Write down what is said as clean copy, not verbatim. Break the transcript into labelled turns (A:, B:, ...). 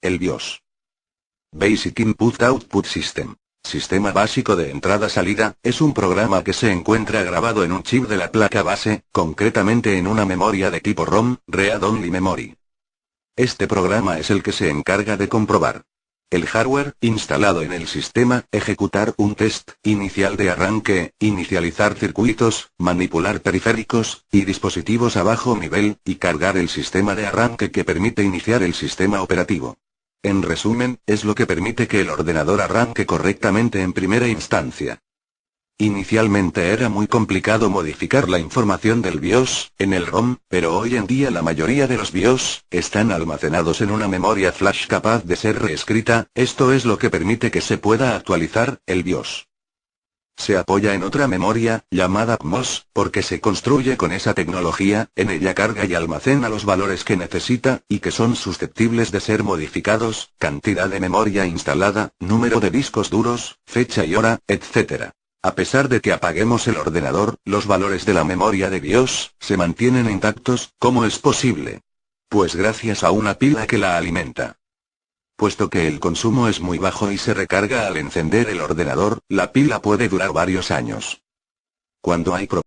A: El BIOS. Basic Input Output System. Sistema básico de entrada-salida, es un programa que se encuentra grabado en un chip de la placa base, concretamente en una memoria de tipo ROM, Read Only Memory. Este programa es el que se encarga de comprobar el hardware instalado en el sistema, ejecutar un test inicial de arranque, inicializar circuitos, manipular periféricos y dispositivos a bajo nivel, y cargar el sistema de arranque que permite iniciar el sistema operativo. En resumen, es lo que permite que el ordenador arranque correctamente en primera instancia. Inicialmente era muy complicado modificar la información del BIOS en el ROM, pero hoy en día la mayoría de los BIOS están almacenados en una memoria flash capaz de ser reescrita. Esto es lo que permite que se pueda actualizar el BIOS. Se apoya en otra memoria, llamada PMOS, porque se construye con esa tecnología. En ella carga y almacena los valores que necesita, y que son susceptibles de ser modificados, cantidad de memoria instalada, número de discos duros, fecha y hora, etc. A pesar de que apaguemos el ordenador, los valores de la memoria de BIOS se mantienen intactos. ¿Cómo es posible? Pues gracias a una pila que la alimenta. Puesto que el consumo es muy bajo y se recarga al encender el ordenador, la pila puede durar varios años. Cuando hay